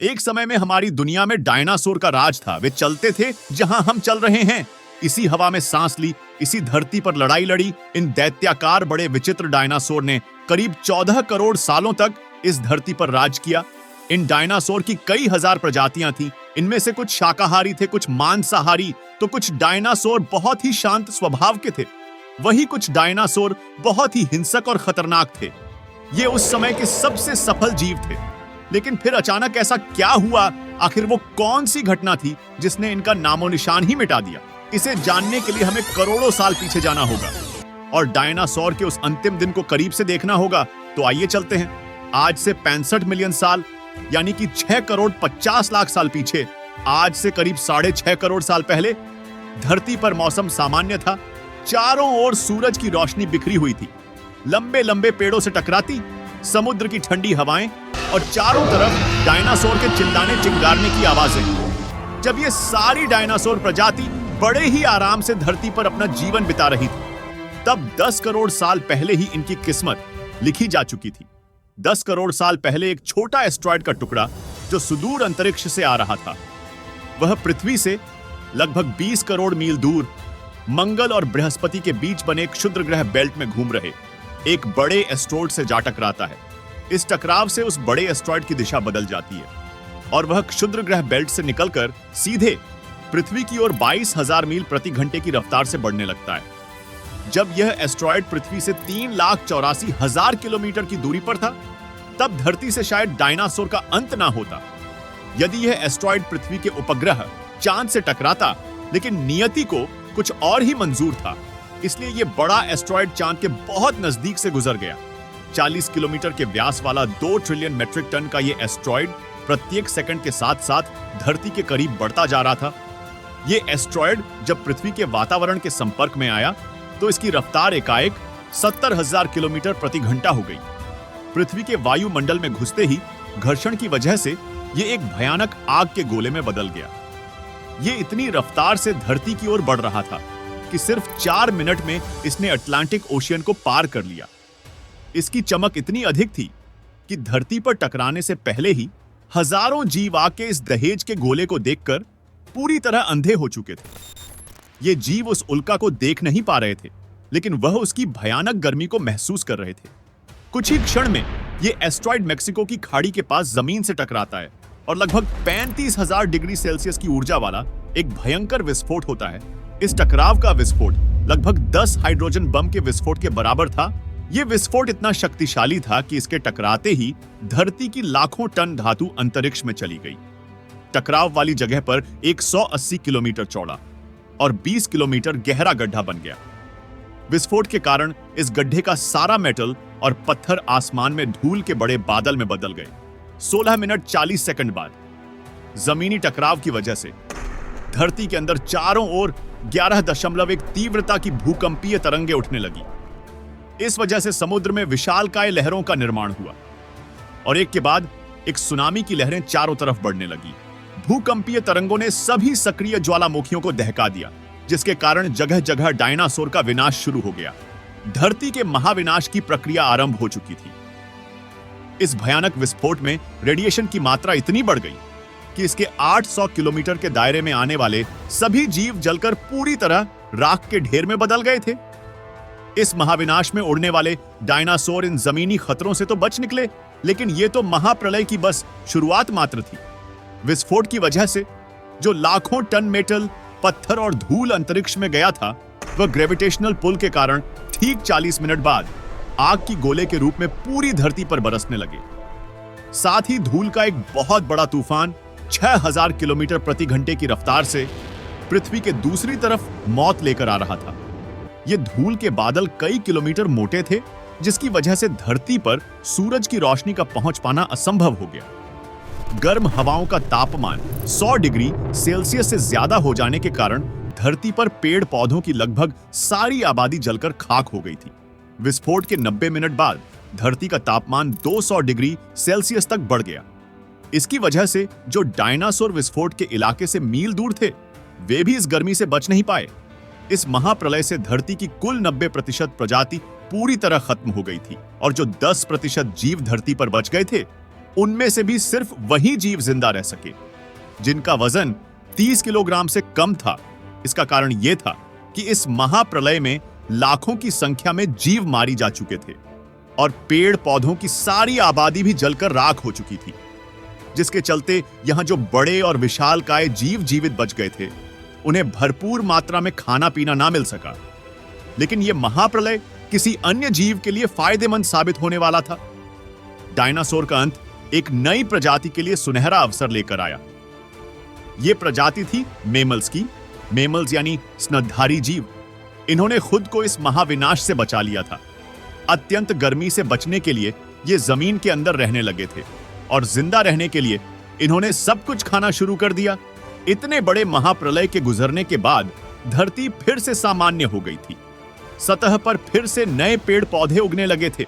एक समय में हमारी दुनिया में डायनासोर का राज था। वे चलते थे जहां हम चल रहे हैं। इसी हवा में सांस ली, इसी धरती पर लड़ाई लड़ी। इन दैत्याकार बड़े विचित्र डायनासोर ने करीब 14 करोड़ सालों तक इस धरती पर राज किया। इन डायनासोर की कई हजार प्रजातियां थीं। इनमें से कुछ शाकाहारी थे, कुछ मांसाहारी, तो कुछ डायनासोर बहुत ही शांत स्वभाव के थे। वही कुछ डायनासोर बहुत ही हिंसक और खतरनाक थे। ये उस समय के सबसे सफल जीव थे। लेकिन फिर अचानक ऐसा क्या हुआ? आखिर वो कौन सी घटना थी जिसने इनका नामो निशान ही मिटा दिया? इसे जानने के लिए हमें करोड़ों साल पीछे जाना होगा और डायनासोर के उस अंतिम दिन को करीब से देखना होगा। तो आइए चलते हैं आज से 65 मिलियन साल, यानी कि 6 करोड़ 50 लाख साल पीछे। आज से करीब 6.5 करोड़ साल पहले धरती पर मौसम सामान्य था। चारों ओर सूरज की रोशनी बिखरी हुई थी। लंबे लंबे पेड़ों से टकराती समुद्र की ठंडी हवाएं और चारों तरफ डायनासोर के चिल्लाने चिंगारने की आवाजें। जब ये सारी डायनासोर प्रजाति बड़े ही आराम से धरती पर अपना जीवन बिता रही थी, तब 10 करोड़ साल पहले ही इनकी किस्मत लिखी जा चुकी थी। 10 करोड़ साल पहले एक छोटा एस्ट्रॉयड का टुकड़ा जो सुदूर अंतरिक्ष से आ रहा था, वह पृथ्वी से लगभग 20 करोड़ मील दूर मंगल और बृहस्पति के बीच बने एक क्षुद्र ग्रह बेल्ट में घूम रहे एक बड़े एस्ट्रॉयड से जा टकराता है। इस टकराव से उस बड़े एस्ट्रॉयड की दिशा बदल जाती है और वह क्षुद्र ग्रह बेल्ट से निकलकर सीधे पृथ्वी की ओर 22,000 मील प्रति घंटे की रफ्तार से बढ़ने लगता है। जब यह एस्ट्रॉयड पृथ्वी से 3,84,000 किलोमीटर की दूरी पर था, तब धरती से शायद डायनासोर का अंत ना होता। यदि यह एस्ट्रॉयड पृथ्वी के उपग्रह चांद से टकराता, लेकिन नियति को कुछ और ही मंजूर था, इसलिए यह बड़ा एस्ट्रॉयड चांद के बहुत नजदीक से गुजर गया। 40 किलोमीटर के व्यास वाला 2 ट्रिलियन मेट्रिक टन का यह एस्ट्रॉयड प्रत्येक सेकंड के साथ साथ धरती के करीब बढ़ता जा रहा था। यह एस्ट्रॉयड जब पृथ्वी के वातावरण के संपर्क में आया तो इसकी रफ्तार एकाएक 70,000 किलोमीटर प्रति घंटा हो गई। पृथ्वी के वायुमंडल में घुसते ही घर्षण की वजह से यह एक भयानक आग के गोले में बदल गया। यह इतनी रफ्तार से धरती की ओर बढ़ रहा था कि सिर्फ 4 मिनट में इसने अटलांटिक ओशियन को पार कर लिया। इसकी चमक इतनी अधिक थी कि धरती पर टकराने से पहले ही हजारों जीव आग के इस दहेज के गोले को देखकर पूरी तरह अंधे हो चुके थे। ये जीव उस उल्का को देख नहीं पा रहे थे, लेकिन वह उसकी भयानक गर्मी को महसूस कर रहे थे। कुछ ही क्षण में यह एस्ट्रॉयड मेक्सिको की खाड़ी के पास जमीन से टकराता है और लगभग 35,000 डिग्री सेल्सियस की ऊर्जा वाला एक भयंकर विस्फोट होता है। इस टकराव का विस्फोट लगभग 10 हाइड्रोजन बम के विस्फोट के बराबर था। यह विस्फोट इतना शक्तिशाली था कि इसके टकराते ही धरती की लाखों टन धातु अंतरिक्ष में चली गई। टकराव वाली जगह पर एक 180 किलोमीटर चौड़ा और 20 किलोमीटर गहरा गड्ढा बन गया। विस्फोट के कारण इस गड्ढे का सारा मेटल और पत्थर आसमान में धूल के बड़े बादल में बदल गए। 16 मिनट 40 सेकंड बाद जमीनी टकराव की वजह से धरती के अंदर चारों ओर 11.1 तीव्रता की भूकंपीय तरंगें उठने लगी। इस वजह से समुद्र में विशालकाय लहरों का निर्माण हुआ और एक के बाद एक सुनामी की लहरें चारों तरफ बढ़ने लगी। भूकंपीय तरंगों ने सभी सक्रिय ज्वालामुखियों को दहका दिया, जिसके कारण जगह जगह डायनासोर का विनाश शुरू हो गया। धरती के महाविनाश की प्रक्रिया आरंभ हो चुकी थी। इस भयानक विस्फोट में रेडिएशन की मात्रा इतनी बढ़ गई कि इसके 800 किलोमीटर के दायरे में आने वाले सभी जीव जलकर पूरी तरह राख के ढेर में बदल गए थे। इस महाविनाश में उड़ने वाले डायनासोर इन जमीनी खतरों से तो बच निकले, लेकिन यह तो महाप्रलय की बस शुरुआत मात्र थी। विस्फोट की वजह से जो लाखों टन मेटल, पत्थर और धूल अंतरिक्ष में गया था, वह ग्रेविटेशनल पुल के कारण ठीक 40 मिनट बाद आग की गोले के रूप में पूरी धरती पर बरसने लगे। साथ ही धूल का एक बहुत बड़ा तूफान 6,000 किलोमीटर प्रति घंटे की रफ्तार से पृथ्वी के दूसरी तरफ मौत लेकर आ रहा था। ये धूल के बादल कई किलोमीटर मोटे थे, जिसकी वजह से धरती पर सूरज की रोशनी का पहुंच पाना असंभव हो गया। गर्म हवाओं का तापमान 100 डिग्री सेल्सियस से ज्यादा हो जाने के कारण धरती पर पेड़ पौधों की लगभग सारी आबादी जलकर खाक हो गई थी। विस्फोट के 90 मिनट बाद धरती का तापमान 200 डिग्री सेल्सियस तक बढ़ गया। इसकी वजह से जो डायनासोर विस्फोट के इलाके से मील दूर थे, वे भी इस गर्मी से बच नहीं पाए। इस महाप्रलय से धरती की कुल 90% प्रजाति पूरी तरह खत्म हो गई थी और जो 10% जीव धरती पर बच गए थे, उनमें से भी सिर्फ वही जीव जिंदा रह सके जिनका वजन 30 किलोग्राम से कम था। इसका कारण यह था कि इस महाप्रलय में लाखों की संख्या में जीव मारी जा चुके थे और पेड़ पौधों की सारी आबादी भी जलकर राख हो चुकी थी, जिसके चलते यहां जो बड़े और विशालकाय जीव जीवित बच गए थे उन्हें भरपूर मात्रा में खाना पीना ना मिल सका। लेकिन यह महाप्रलय किसी अन्य जीव के लिए फायदेमंद साबित होने वाला था। डायनासोर का अंत एक नई प्रजाति के लिए सुनहरा अवसर लेकर आया। यह प्रजाति थी मेमल्स की। मेमल्स यानी स्तनधारी जीव। इन्होंने खुद को इस महाविनाश से बचा लिया था। अत्यंत गर्मी से बचने के लिए ये जमीन के अंदर रहने लगे थे और जिंदा रहने के लिए इन्होंने सब कुछ खाना शुरू कर दिया। इतने बड़े महाप्रलय के गुजरने के बाद धरती फिर से सामान्य हो गई थी। सतह पर फिर से नए पेड़ पौधे उगने लगे थे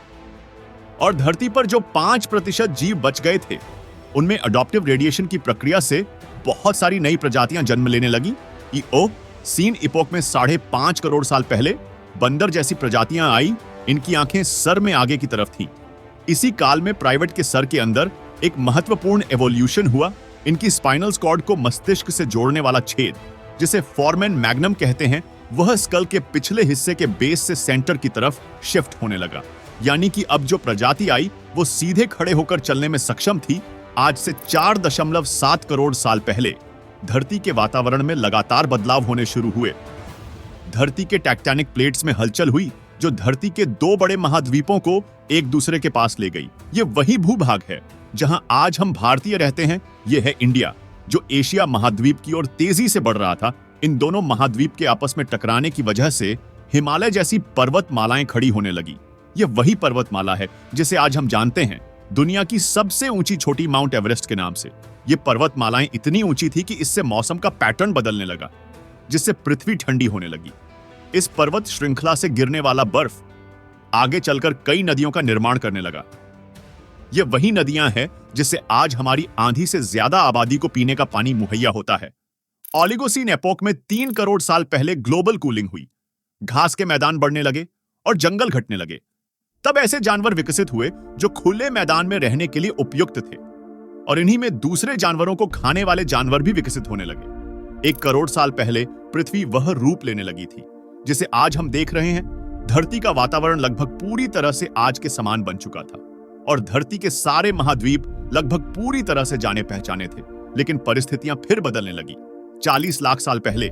और धरती पर जो 5% जीव बच गए थे उनमें अडॉप्टिव रेडिएशन की प्रक्रिया से बहुत सारी नई प्रजातियां जन्म लेने लगी। सीन इपोक में 5.5 करोड़ साल पहले बंदर जैसी प्रजातियां आई। इनकी आंखें सर में आगे की तरफ थीं। इसी काल में प्राइवेट के सर के अंदर एक महत्वपूर्ण एवोल्यूशन हुआ। इनकी स्पाइनल कॉर्ड को मस्तिष्क से जोड़ने वाला छेद, जिसे फोरमेन मैग्नम कहते हैं, वह स्कल के पिछले हिस्से के बेस से सेंटर की तरफ शिफ्ट होने लगा। यानी कि अब जो प्रजाति आई वो सीधे खड़े होकर चलने में सक्षम थी। आज से 4.7 करोड़ साल पहले धरती के वातावरण में लगातार बदलाव होने शुरू हुए। धरती के टेक्टोनिक प्लेट्स में हलचल हुई जो धरती के 2 बड़े महाद्वीपों को एक दूसरे के पास ले गई। ये वही भूभाग है जहां आज हम भारतीय रहते हैं। यह है इंडिया, जो एशिया महाद्वीप की ओर तेजी से बढ़ रहा था। इन दोनों महाद्वीप के आपस में टकराने की वजह से हिमालय जैसी पर्वतमालाएं खड़ी होने लगी। यह वही पर्वतमाला है जिसे आज हम जानते हैं दुनिया की सबसे ऊंची छोटी माउंट एवरेस्ट के नाम से। ये पर्वतमालाएं इतनी ऊंची थी कि इससे मौसम का पैटर्न बदलने लगा, जिससे पृथ्वी ठंडी होने लगी। इस पर्वत श्रृंखला से गिरने वाला बर्फ आगे चलकर कई नदियों का निर्माण करने लगा। ये वही नदियां हैं जिससे आज हमारी आंधी से ज्यादा आबादी को पीने का पानी मुहैया होता है। ओलिगोसीन एपोक में 3 करोड़ साल पहले ग्लोबल कूलिंग हुई। घास के मैदान बढ़ने लगे और जंगल घटने लगे। तब ऐसे जानवर विकसित हुए जो खुले मैदान में रहने के लिए उपयुक्त थे और इन्हीं में दूसरे जानवरों को खाने वाले जानवर भी विकसित होने लगे। 1 करोड़ साल पहले पृथ्वी वह रूप लेने लगी थी जिसे आज हम देख रहे हैं। धरती का वातावरण लगभग पूरी तरह से आज के समान बन चुका था और धरती के सारे महाद्वीप लगभग पूरी तरह से जाने पहचाने थे। लेकिन परिस्थितियां फिर बदलने लगी। 40 लाख साल पहले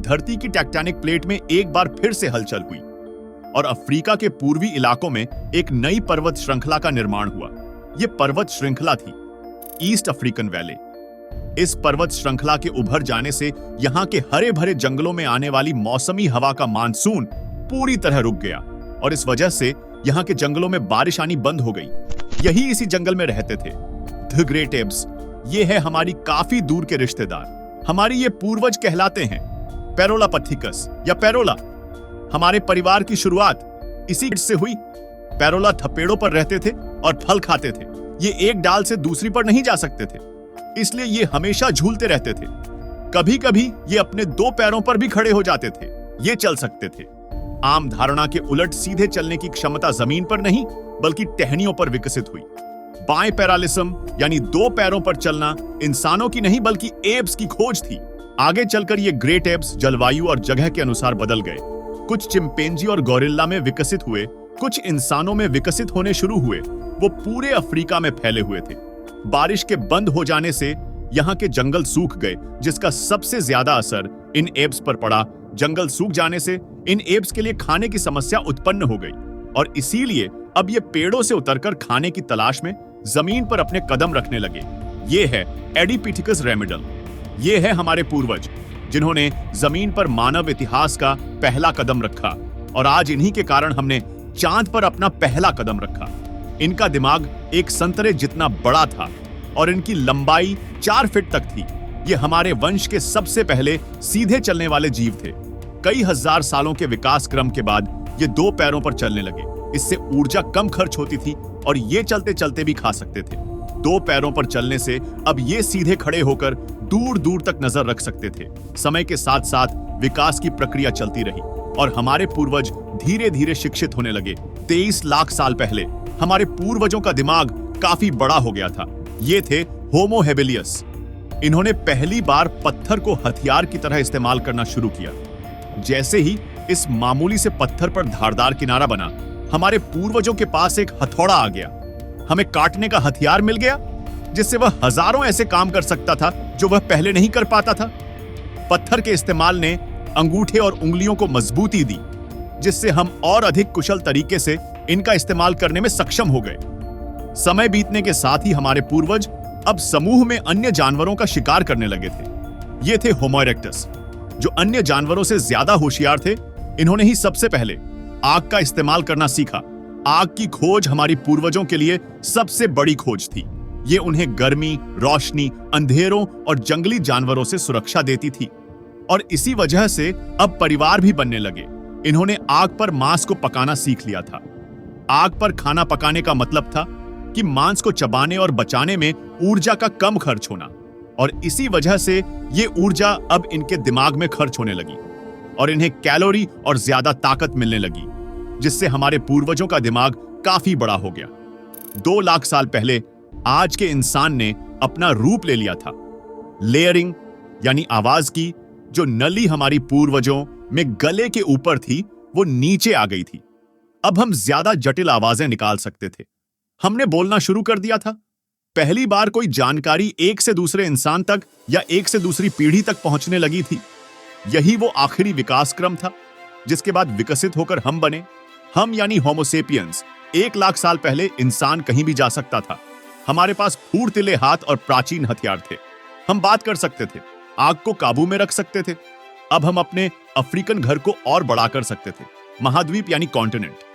धरती की टेक्टोनिक प्लेट में एक बार फिर से हलचल हुई और अफ्रीका के पूर्वी इलाकों में एक नई पर्वत श्रृंखला का निर्माण हुआ। यह पर्वत श्रृंखला थी ईस्ट अफ्रीकन वैली। इस पर्वत श्रृंखला के उभर जाने से यहां के हरे भरे जंगलों में आने वाली मौसमी हवा का मानसून पूरी तरह रुक गया और इस वजह से यहां के जंगलों में बारिश आनी बंद हो गई। यही इसी जंगल में रहते थे द ग्रेट एब्स। ये है हमारी काफी दूर के रिश्तेदार। हमारी ये पूर्वज कहलाते हैं पैरोलापथिकस या पैरोला। हमारे परिवार की शुरुआत इसी से हुई। पैरोला थपेड़ों पर रहते थे और फल खाते थे। ये एक डाल से दूसरी पर नहीं जा सकते थे, इसलिए ये हमेशा झूलते रहते थे। कभी कभी ये अपने 2 पैरों पर भी खड़े हो जाते थे। ये चल सकते थे। आम धारणा के उलट सीधे चलने की क्षमता जमीन पर नहीं बल्कि टहनियों पर विकसित हुई। बाएं पैरालिस्म यानी 2 पैरों पर चलना इंसानों की नहीं बल्कि एब्स की खोज थी। आगे चलकर ये ग्रेट एब्स जलवायु और जगह के अनुसार बदल गए। कुछ चिंपैंजी और गोरिल्ला में विकसित हुए, कुछ इंसानों में विकसित होने शुरू हुए। वो पूरे अफ्रीका में फैले हुए थे। बारिश के बंद हो जाने से यहाँ के जंगल सूख गए, जिसका सबसे ज्यादा असर इन एब्स पर पड़ा। जंगल सूख जाने से इन एब्स के लिए खाने की समस्या उत्पन्न हो गई और इसीलिए अब ये पेड़ों से उतरकर खाने की तलाश में जमीन पर अपने कदम रखने लगे। ये है एडिपिथिकस रेमिडल। ये है हमारे पूर्वज जिन्होंने जमीन पर मानव इतिहास का पहला कदम रखा और आज इन्हीं के कारण हमने चांद पर अपना पहला कदम रखा। इनका दिमाग एक संतरे जितना बड़ा था और इनकी लंबाई 4 फीट तक थी। ये हमारे वंश के सबसे पहले सीधे चलने वाले जीव थे। कई हजार सालों के विकास क्रम के बाद ये 2 पैरों पर चलने लगे। इससे ऊर्जा कम खर्च होती थी और ये चलते चलते भी खा सकते थे। 2 पैरों पर चलने से अब ये सीधे खड़े होकर दूर दूर तक नजर रख सकते थे। समय के साथ साथ विकास की प्रक्रिया चलती रही और हमारे पूर्वज धीरे धीरे शिक्षित होने लगे। 23 लाख साल पहले हमारे पूर्वजों का दिमाग काफी बड़ा हो गया था। ये थे होमो हेबिलियस। इन्होंने पहली बार पत्थर को हथियार की तरह इस्तेमाल करना शुरू किया। जैसे ही इस मामूली से पत्थर पर धारदार किनारा बना, हमारे पूर्वजों के पास एक हथौड़ा आ गया। हमें काटने का हथियार मिल गया, जिससे वह हजारों ऐसे काम कर सकता था जो वह पहले नहीं कर पाता था। पत्थर के इस्तेमाल ने अंगूठे और उंगलियों को मजबूती दी, जिससे हम और अधिक कुशल तरीके से इनका इस्तेमाल करने में सक्षम हो गए। समय बीतने के साथ ही हमारे पूर्वज अब समूह में अन्य जानवरों का शिकार करने लगे थे। ये थे होमो इरेक्टस, जो अन्य जानवरों से ज्यादा होशियार थे। इन्होंने ही सबसे पहले आग का इस्तेमाल करना सीखा। आग की खोज हमारी पूर्वजों के लिए सबसे बड़ी खोज थी। ये उन्हें गर्मी, रोशनी, अंधेरों और जंगली जानवरों से सुरक्षा देती थी। और इसी वजह से अब परिवार भी बनने लगे। इन्होंने आग पर मांस को पकाना सीख लिया था। आग पर खाना पकाने का मतलब था कि मांस को चबाने और बचाने में ऊर्जा का कम खर्च होना, और इसी वजह से ये ऊर्जा अब इनके दिमाग में खर्च होने लगी और इन्हें कैलोरी और ज्यादा ताकत मिलने लगी, जिससे हमारे पूर्वजों का दिमाग काफी बड़ा हो गया। 2 लाख साल पहले आज के इंसान ने अपना रूप ले लिया था। लेयरिंग यानी आवाज की जो नली हमारी पूर्वजों में गले के ऊपर थी, वो नीचे आ गई थी। अब हम ज्यादा जटिल आवाजें निकाल सकते थे। हमने बोलना शुरू कर दिया था। पहली बार कोई जानकारी एक से दूसरे इंसान तक या एक से दूसरी पीढ़ी तक पहुंचने लगी थी। यही वो आखिरी विकास क्रम था, जिसके बाद विकसित होकर हम बने। हम यानी होमो सेपियंस 1 लाख साल पहले इंसान कहीं भी जा सकता था। हमारे पास फुर्तीले हाथ और प्राचीन हथियार थे। हम बात कर सकते थे, आग को काबू में रख सकते थे। अब हम अपने अफ्रीकन घर को और बड़ा कर सकते थे। महाद्वीप यानी कॉन्टिनेंट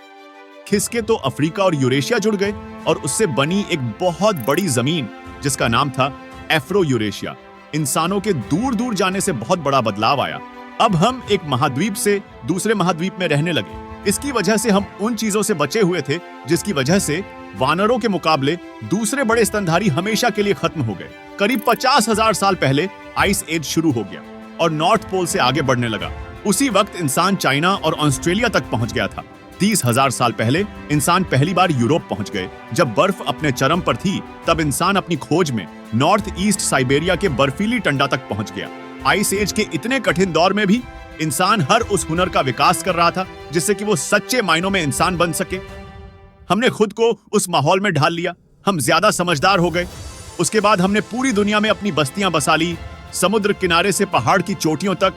खिसके तो अफ्रीका और यूरेशिया जुड़ गए, और उससे बनी एक बहुत बड़ी जमीन जिसका नाम था एफ्रो यूरेशिया। इंसानों के दूर दूर जाने से बहुत बड़ा बदलाव आया। अब हम एक महाद्वीप से दूसरे महाद्वीप में रहने लगे। इसकी वजह से हम उन चीजों से बचे हुए थे जिसकी वजह से वानरों के मुकाबले दूसरे बड़े स्तनधारी हमेशा के लिए खत्म हो गए। करीब 50,000 साल पहले आइस एज शुरू हो गया और नॉर्थ पोल से आगे बढ़ने लगा। उसी वक्त इंसान चाइना और ऑस्ट्रेलिया तक पहुंच गया था। 30,000 साल पहले इंसान पहली बार यूरोप पहुंच गए। जब बर्फ अपने चरम पर थी, तब इंसान अपनी खोज में नॉर्थ ईस्ट साइबेरिया के बर्फीली टंडा तक पहुंच गया। आइस एज के इतने कठिन दौर में भी इंसान हर उस हुनर का विकास कर रहा था जिससे कि वो सच्चे मायनों में इंसान बन सके। हमने खुद को उस माहौल में ढाल लिया। हम ज्यादा समझदार हो गए। उसके बाद हमने पूरी दुनिया में अपनी बस्तियां बसा ली। समुद्र किनारे से पहाड़ की चोटियों तक,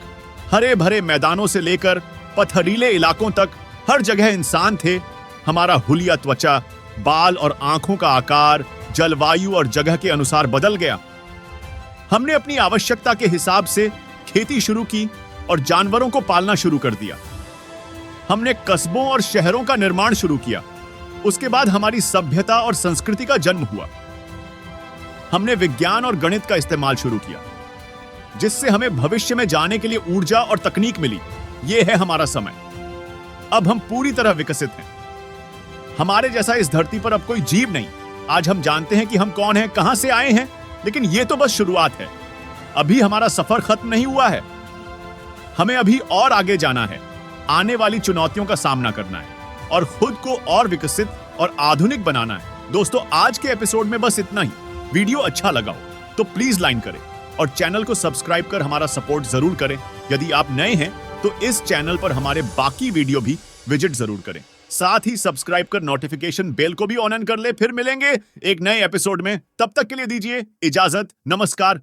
हरे भरे मैदानों से लेकर पथरीले इलाकों तक, हर जगह इंसान थे। हमारा हुलिया त्वचा, बाल और आंखों का आकार जलवायु और जगह के अनुसार बदल गया। हमने अपनी आवश्यकता के हिसाब से खेती शुरू की और जानवरों को पालना शुरू कर दिया। हमने कस्बों और शहरों का निर्माण शुरू किया। उसके बाद हमारी सभ्यता और संस्कृति का जन्म हुआ। हमने विज्ञान और गणित का इस्तेमाल शुरू किया, जिससे हमें भविष्य में जाने के लिए ऊर्जा और तकनीक मिली। यह है हमारा समय। अब हम पूरी तरह विकसित हैं। हमारे जैसा इस धरती पर अब कोई जीव नहीं। आज हम जानते हैं कि हम कौन हैं, कहां से आए हैं, लेकिन यह तो बस शुरुआत है। अभी हमारा सफर खत्म नहीं हुआ है। हमें अभी और आगे जाना है, आने वाली चुनौतियों का सामना करना है और खुद को और विकसित और आधुनिक बनाना है। दोस्तों, आज के एपिसोड में बस इतना ही। वीडियो अच्छा लगा हो तो प्लीज लाइक करें और चैनल को सब्सक्राइब कर हमारा सपोर्ट जरूर करें। यदि आप नए हैं तो इस चैनल पर हमारे बाकी वीडियो भी विजिट जरूर करें। साथ ही सब्सक्राइब कर नोटिफिकेशन बेल को भी ऑन कर ले। फिर मिलेंगे एक नए एपिसोड में। तब तक के लिए दीजिए इजाजत। नमस्कार।